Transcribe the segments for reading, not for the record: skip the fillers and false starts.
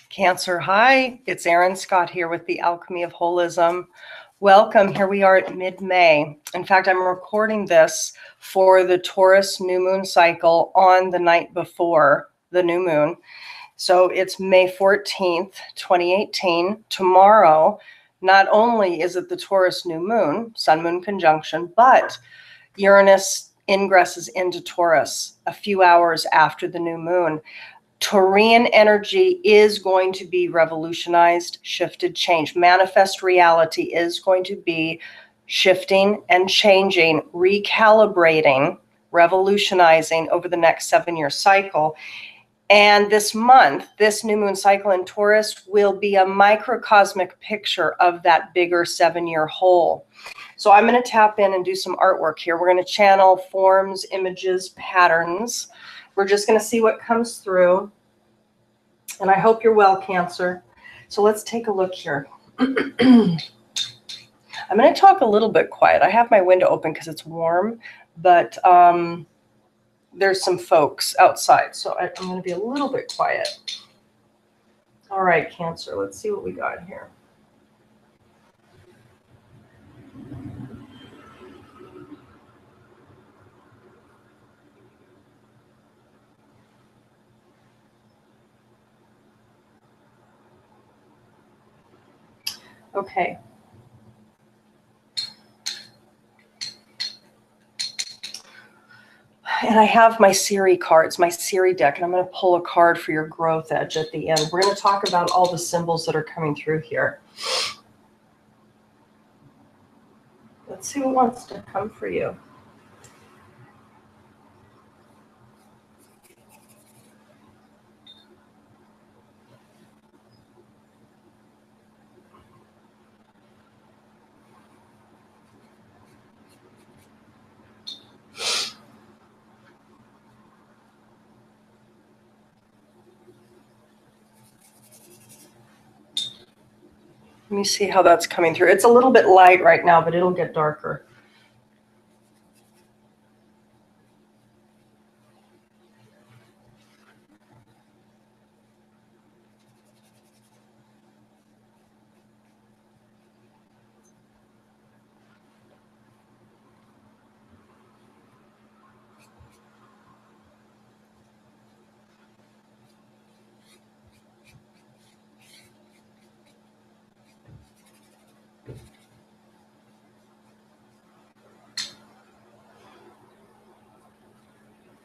Cancer, hi, it's Erin Scott here with the Alchemy of Holism. Welcome, here we are at mid-May. In fact, I'm recording this for the Taurus new moon cycle on the night before the new moon. So it's May 14th, 2018. Tomorrow, not only is it the Taurus new moon, sun-moon conjunction, but Uranus ingresses into Taurus a few hours after the new moon. Taurian energy is going to be revolutionized, shifted, changed. Manifest reality is going to be shifting and changing, recalibrating, revolutionizing over the next 7-year cycle. And this month, this new moon cycle in Taurus will be a microcosmic picture of that bigger 7-year whole. So I'm going to tap in and do some artwork here. We're going to channel forms, images, patterns. We're just going to see what comes through. And I hope you're well, Cancer. So let's take a look here. I'm going to talk a little bit quiet. I have my window open because it's warm, but there's some folks outside. So I'm going to be a little bit quiet. All right, Cancer, let's see what we got here. Okay. And I have my Siri cards, my Siri deck, and I'm going to pull a card for your growth edge at the end. We're going to talk about all the symbols that are coming through here. Let's see what wants to come for you. Let me see how that's coming through. It's a little bit light right now, but it'll get darker.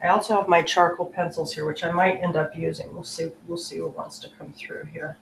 I also have my charcoal pencils here, which I might end up using. We'll see what wants to come through here.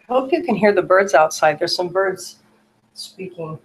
I hope you can hear the birds outside. There's some birds speaking.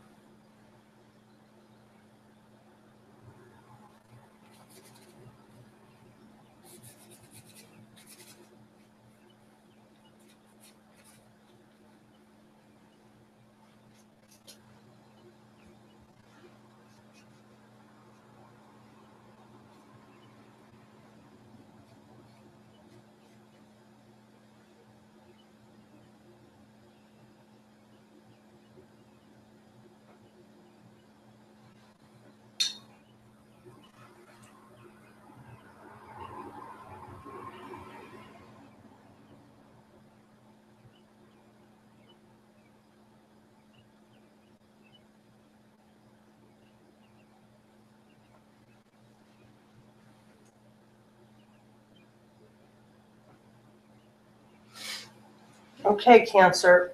Okay, Cancer.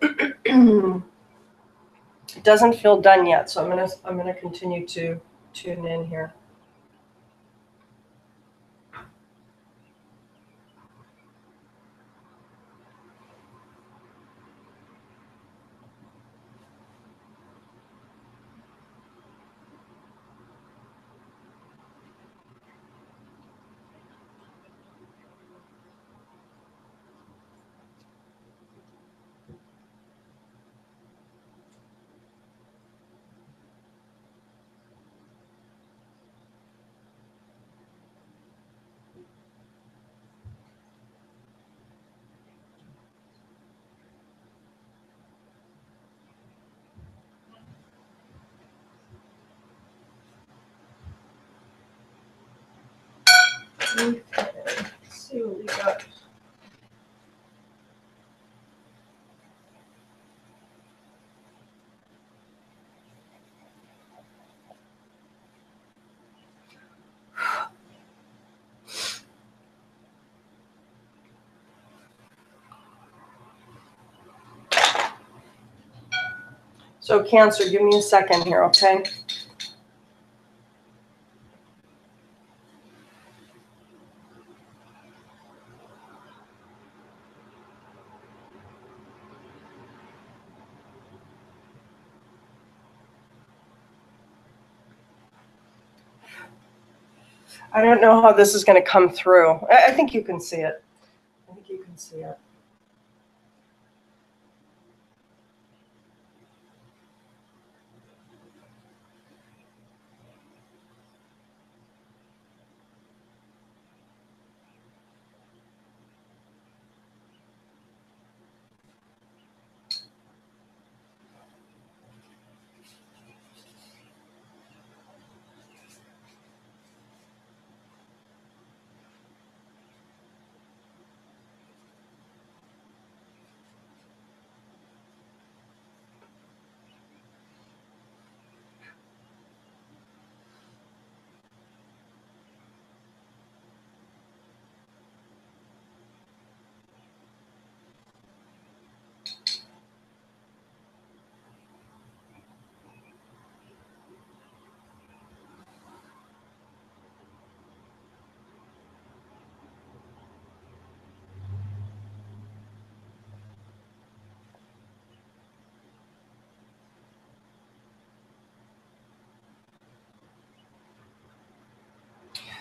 Doesn't feel done yet, so I'm gonna continue to tune in here. Okay, let's see what we got. So Cancer, give me a second here, okay? I don't know how this is going to come through. I think you can see it. I think you can see it.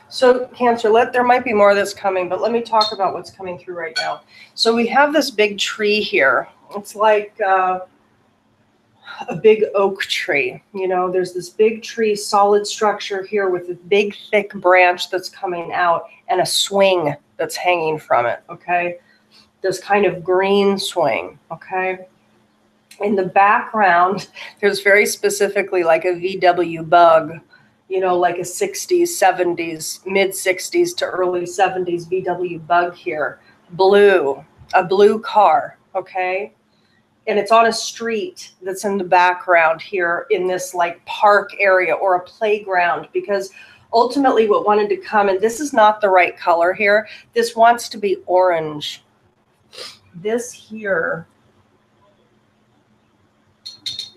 So Cancer, there might be more that's coming, but let me talk about what's coming through right now. So we have this big tree here. It's like a big oak tree. You know, there's this big tree, solid structure here with a big thick branch that's coming out and a swing that's hanging from it, okay? This kind of green swing, okay? In the background, there's very specifically like a VW bug, you know, like a 60s, 70s, mid 60s to early 70s VW bug here. Blue, a blue car, okay? And it's on a street that's in the background here in this like park area or a playground, because ultimately what wanted to come, and this is not the right color here, this wants to be orange. This here,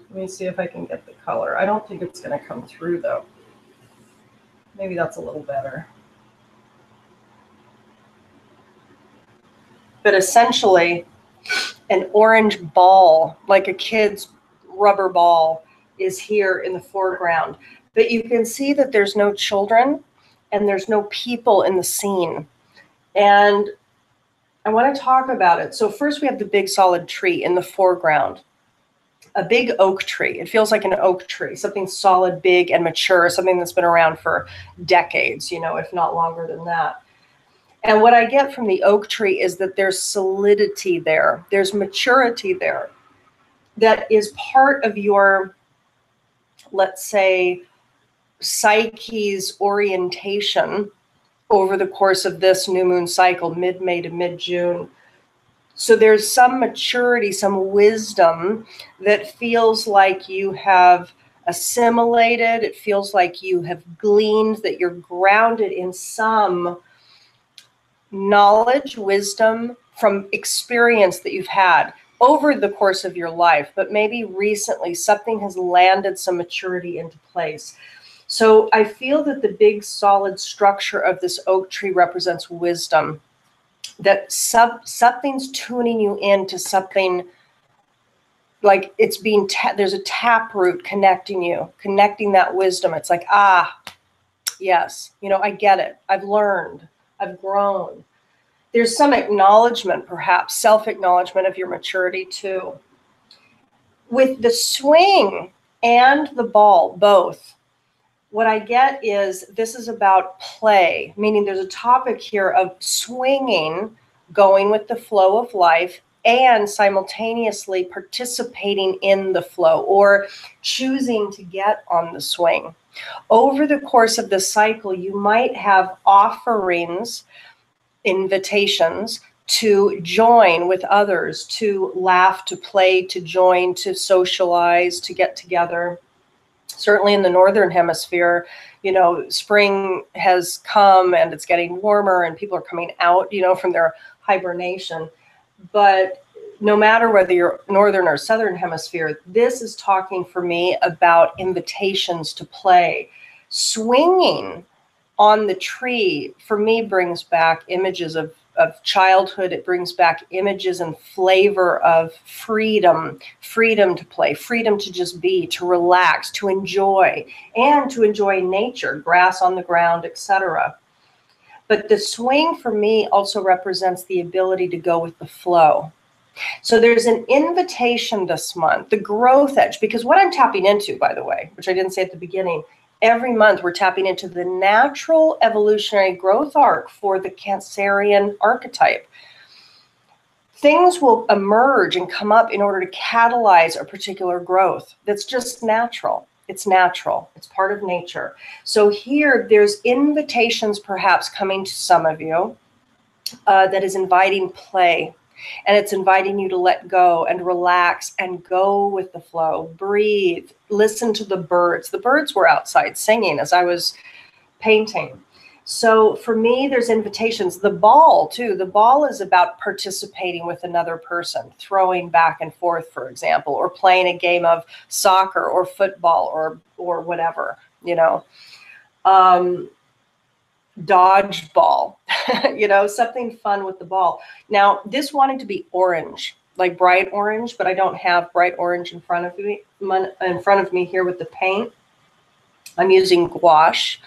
let me see if I can get the color. I don't think it's going to come through though. Maybe that's a little better. But essentially, an orange ball, like a kid's rubber ball, is here in the foreground. But you can see that there's no children and there's no people in the scene. And I want to talk about it. So first we have the big solid tree in the foreground. A big oak tree. It feels like an oak tree, something solid, big, and mature, something that's been around for decades, you know, if not longer than that. And what I get from the oak tree is that there's solidity there. There's maturity there that is part of your, let's say, psyche's orientation over the course of this new moon cycle, mid-May to mid-June. So there's some maturity, some wisdom that feels like you have assimilated. It feels like you have gleaned, that you're grounded in some knowledge, wisdom from experience that you've had. over the course of your life, but maybe recently something has landed some maturity into place. So I feel that the big solid structure of this oak tree represents wisdom, that something's tuning you into something, like it's being, there's a taproot connecting you, connecting that wisdom. It's like, yes, I get it. I've learned, I've grown. There's some acknowledgement, perhaps self-acknowledgement of your maturity too. With the swing and the ball, both, what I get is this is about play, meaning there's a topic here of swinging, going with the flow of life, and simultaneously participating in the flow or choosing to get on the swing. Over the course of the cycle, you might have offerings, invitations to join with others, to laugh, to play, to join, to socialize, to get together. Certainly in the Northern Hemisphere, spring has come and it's getting warmer and people are coming out, from their hibernation. But no matter whether you're Northern or Southern Hemisphere, this is talking for me about invitations to play. Swinging on the tree, for me, brings back images of childhood. It brings back images and flavor of freedom to play, freedom to just be, to relax, to enjoy, and to enjoy nature, grass on the ground, etc. But the swing for me also represents the ability to go with the flow. So there's an invitation this month, the growth edge, because what I'm tapping into, by the way, which I didn't say at the beginning, every month we're tapping into the natural evolutionary growth arc for the Cancerian archetype. Things will emerge and come up in order to catalyze a particular growth. That's just natural. It's natural. It's part of nature. So here there's invitations perhaps coming to some of you that is inviting play. And it's inviting you to let go and relax and go with the flow, breathe, listen to the birds. The birds were outside singing as I was painting. So for me, there's invitations. The ball too. The ball is about participating with another person, throwing back and forth, for example, or playing a game of soccer or football or whatever, dodgeball, something fun with the ball. Now, this wanted to be orange, like bright orange, but I don't have bright orange in front of me here with the paint. I'm using gouache.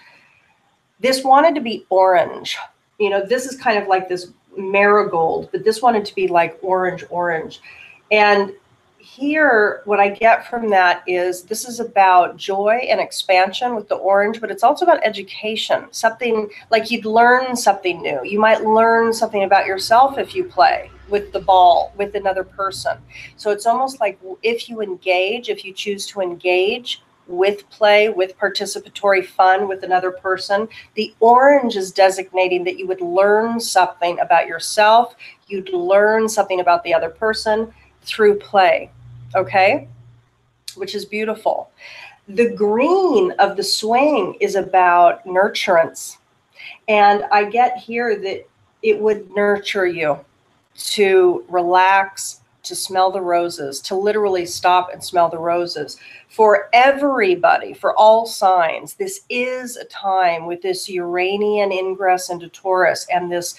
This wanted to be orange. This is kind of like this marigold, but this wanted to be like orange. And here, what I get from that is this is about joy and expansion with the orange, but it's also about education, something like you'd learn something new. You might learn something about yourself if you play with the ball, with another person. So it's almost like if you choose to engage with play, with participatory fun with another person, the orange is designating that you would learn something about yourself, you'd learn something about the other person through play, okay? Which is beautiful. The green of the swing is about nurturance. And I get here that it would nurture you to relax, to smell the roses, to literally stop and smell the roses. For everybody, for all signs, this is a time with this Uranian ingress into Taurus, and this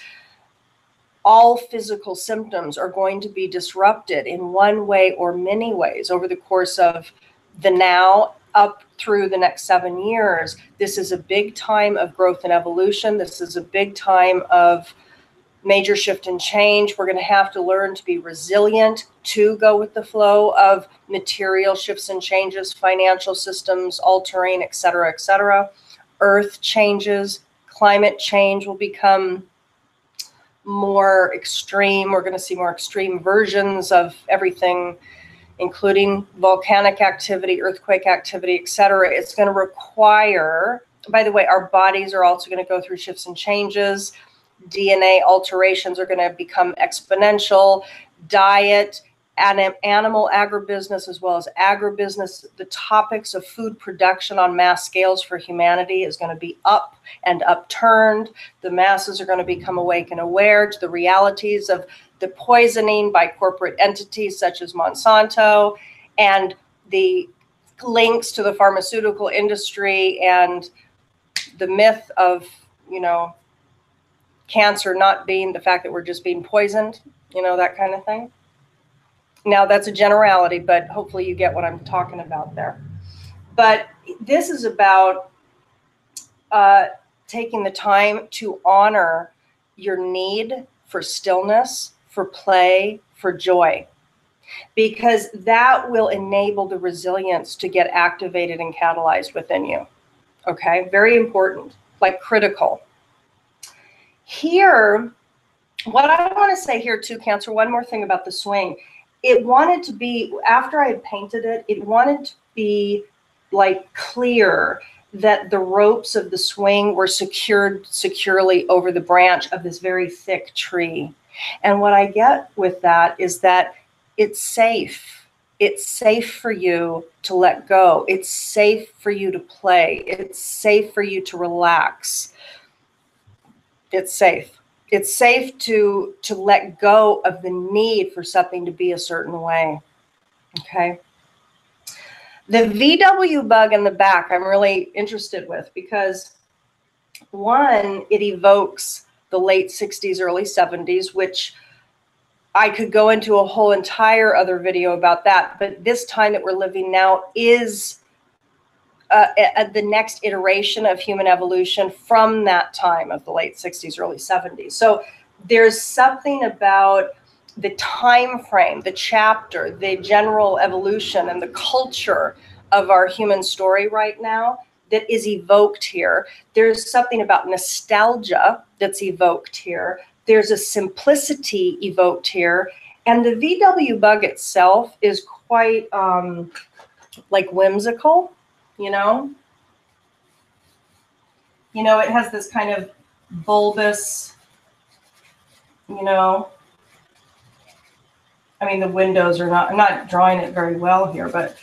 all physical symptoms are going to be disrupted in one way or many ways over the course of the now up through the next 7 years. This is a big time of growth and evolution. This is a big time of major shift and change. We're going to have to learn to be resilient, to go with the flow of material shifts and changes, financial systems altering, et cetera, earth changes, climate change will become more extreme. We're going to see more extreme versions of everything, including volcanic activity, earthquake activity, et cetera. It's going to require, by the way, our bodies are also going to go through shifts and changes. DNA alterations are going to become exponential. Diet, animal agribusiness as well as agribusiness. The topics of food production on mass scales for humanity is going to be up and upturned. The masses are going to become awake and aware to the realities of the poisoning by corporate entities such as Monsanto, and the links to the pharmaceutical industry and the myth of, cancer not being the fact that we're just being poisoned, that kind of thing. Now, that's a generality, but hopefully you get what I'm talking about there. But this is about taking the time to honor your need for stillness, for play, for joy, because that will enable the resilience to get activated and catalyzed within you. Okay, very important, like critical. Here, what I want to say here too, Cancer, one more thing about the swing. It wanted to be, after I had painted it, it wanted to be like clear that the ropes of the swing were secured securely over the branch of this very thick tree. And what I get with that is that it's safe. It's safe for you to let go. It's safe for you to play. It's safe for you to relax. It's safe. It's safe to let go of the need for something to be a certain way. Okay. The VW bug in the back, I'm really interested with, because one, it evokes the late 60s, early 70s, which I could go into a whole entire other video about that. But this time that we're living now is the next iteration of human evolution from that time of the late 60s, early 70s. So there's something about the time frame, the chapter, the general evolution and the culture of our human story right now that is evoked here. There's something about nostalgia that's evoked here. There's a simplicity evoked here. And the VW bug itself is quite like whimsical. It has this kind of bulbous, I mean, the windows are not, I'm not drawing it very well here, but,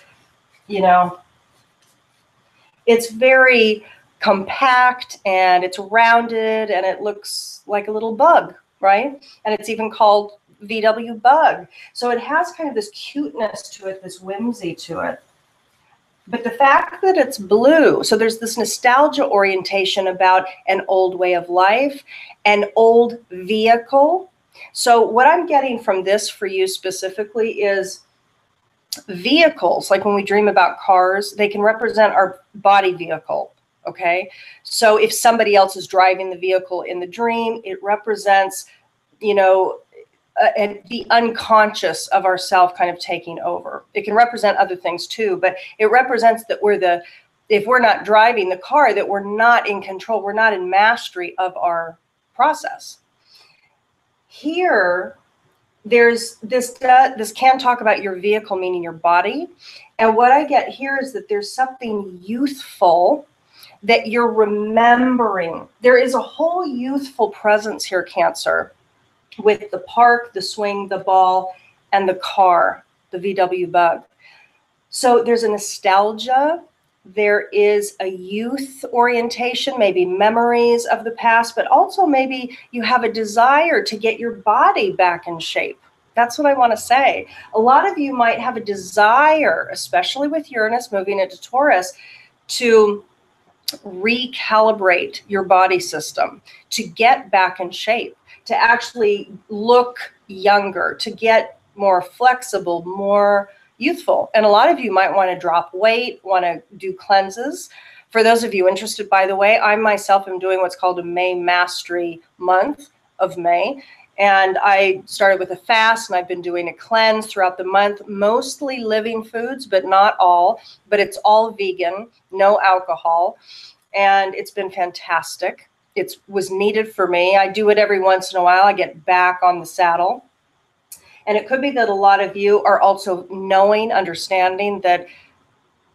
it's very compact and it's rounded and it looks like a little bug, right? And it's even called VW bug. So it has kind of this cuteness to it, this whimsy to it. But the fact that it's blue, so there's this nostalgia orientation about an old way of life, an old vehicle. So what I'm getting from this for you specifically is vehicles. Like when we dream about cars, they can represent our body vehicle, okay? So if somebody else is driving the vehicle in the dream, it represents, and the unconscious of ourself kind of taking over. It can represent other things too, but it represents that if we're not driving the car, that we're not in control, we're not in mastery of our process. Here, there's this can talk about your vehicle, meaning your body. And what I get here is that there's something youthful that you're remembering. There is a whole youthful presence here, Cancer, with the park, the swing, the ball, and the car, the VW bug. So there's a nostalgia. There is a youth orientation, maybe memories of the past, but also maybe you have a desire to get your body back in shape. That's what I want to say. A lot of you might have a desire, especially with Uranus moving into Taurus, to recalibrate your body system, to get back in shape, to actually look younger, to get more flexible, more youthful. And a lot of you might want to drop weight, want to do cleanses. For those of you interested, by the way, I myself am doing what's called a May Mastery month of May. And I started with a fast, and I've been doing a cleanse throughout the month, mostly living foods, but not all. But it's all vegan, no alcohol. And it's been fantastic. It was needed for me. I do it every once in a while. I get back on the saddle. And it could be that a lot of you are also knowing, understanding that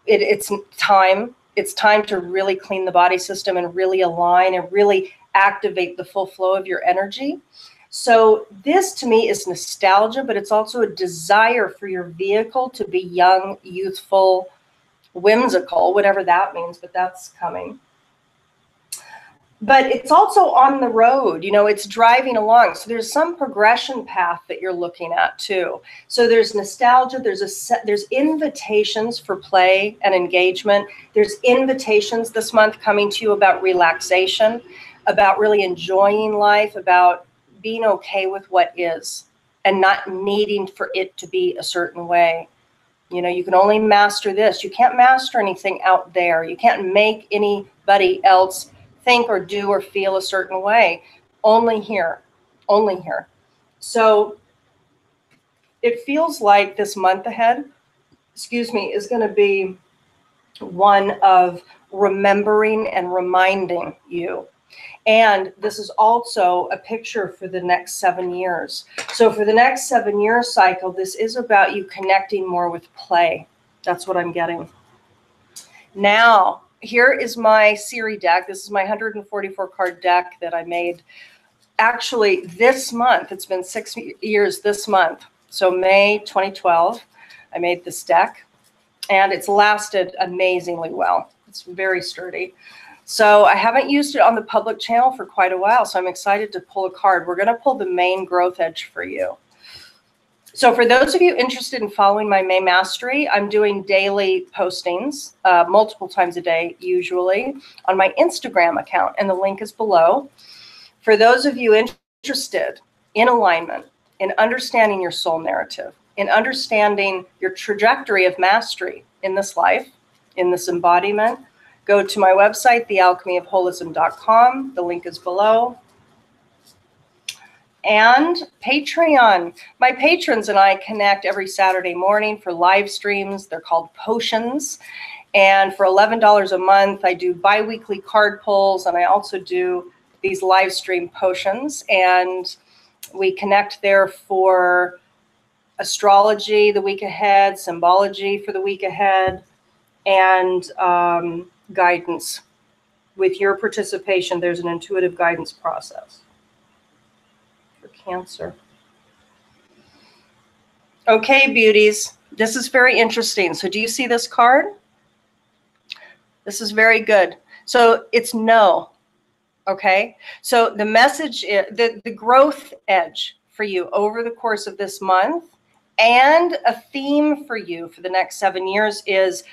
it's time. It's time to really clean the body system and really align and really activate the full flow of your energy. So this to me is nostalgia, but it's also a desire for your vehicle to be young, youthful, whimsical, whatever that means, but that's coming. But it's also on the road, you know, it's driving along. So there's some progression path that you're looking at too. So there's nostalgia, there's invitations for play and engagement. There's invitations this month coming to you about relaxation, about really enjoying life, about being okay with what is and not needing for it to be a certain way. You know, you can only master this. You can't master anything out there. You can't make anybody else think or do or feel a certain way. Only here, only here. So it feels like this month ahead, excuse me, is going to be one of remembering and reminding you. And this is also a picture for the next 7 years. So for the next 7-year cycle, this is about you connecting more with play. That's what I'm getting. Now, here is my Siri deck. This is my 144 card deck that I made actually this month. It's been 6 years this month. So May 2012, I made this deck and it's lasted amazingly well. It's very sturdy. So I haven't used it on the public channel for quite a while. So I'm excited to pull a card. We're going to pull the main growth edge for you. So for those of you interested in following my May Mastery, I'm doing daily postings, multiple times a day, usually, on my Instagram account, and the link is below. For those of you interested in alignment, in understanding your soul narrative, in understanding your trajectory of mastery in this life, in this embodiment, go to my website, thealchemyofholism.com. The link is below. And Patreon. My patrons and I connect every Saturday morning for live streams. They're called potions. And for $11 a month, I do bi-weekly card pulls, and I also do these live stream potions. And we connect there for astrology the week ahead, symbology for the week ahead, and guidance. With your participation, there's an intuitive guidance process. Cancer. Okay, beauties, this is very interesting. So do you see this card? This is very good. So it's no. Okay, so the message is the growth edge for you over the course of this month, and a theme for you for the next 7 years is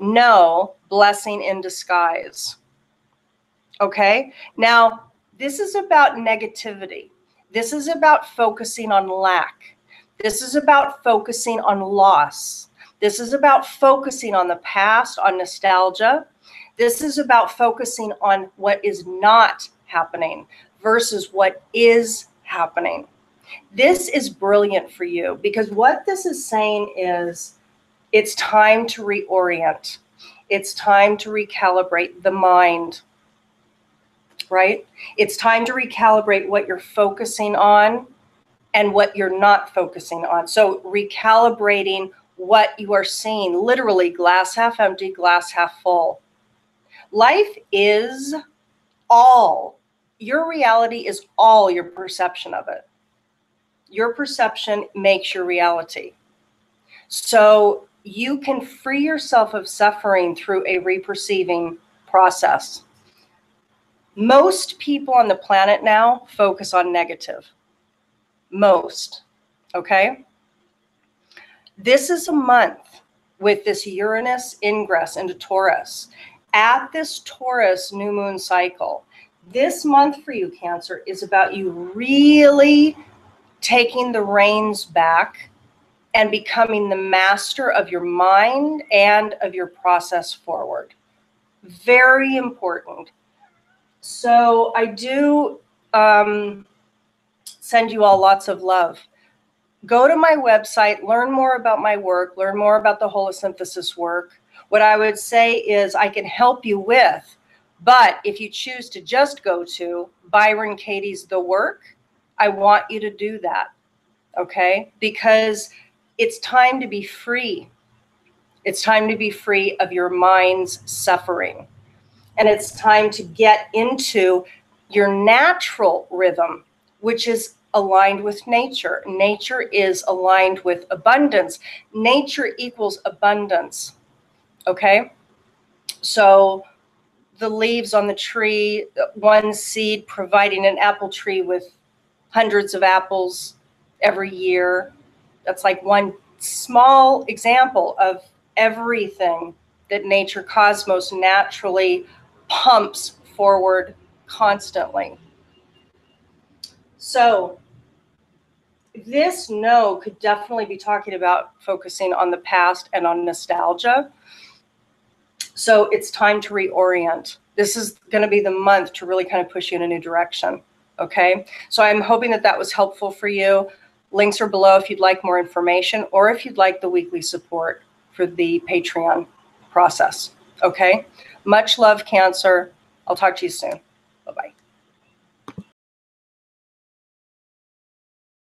no, blessing in disguise. Okay, now this is about negativity. This is about focusing on lack. This is about focusing on loss. This is about focusing on the past, on nostalgia. This is about focusing on what is not happening versus what is happening. This is brilliant for you because what this is saying is it's time to reorient. It's time to recalibrate the mind. Right? It's time to recalibrate what you're focusing on and what you're not focusing on. So recalibrating what you are seeing, literally glass half empty, glass half full. Life is all. Your reality is all your perception of it. Your perception makes your reality. So you can free yourself of suffering through a reperceiving process. Most people on the planet now focus on negative. Most, okay? This is a month with this Uranus ingress into Taurus. At this Taurus new moon cycle, this month for you, Cancer, is about you really taking the reins back and becoming the master of your mind and of your process forward. Very important. So I do send you all lots of love. Go to my website, learn more about my work, learn more about the Holosynthesis work. What I would say is I can help you with, but if you choose to just go to Byron Katie's The Work, I want you to do that, okay? Because it's time to be free. It's time to be free of your mind's suffering. And it's time to get into your natural rhythm, which is aligned with nature. Nature is aligned with abundance. Nature equals abundance. Okay? So the leaves on the tree, one seed providing an apple tree with hundreds of apples every year. That's like one small example of everything that nature cosmos naturally pumps forward constantly. So this no could definitely be talking about focusing on the past and on nostalgia. So it's time to reorient. This is going to be the month to really kind of push you in a new direction. Okay. So I'm hoping that that was helpful for you. Links are below if you'd like more information or if you'd like the weekly support for the Patreon process. Okay. Much love, Cancer. I'll talk to you soon. Bye-bye.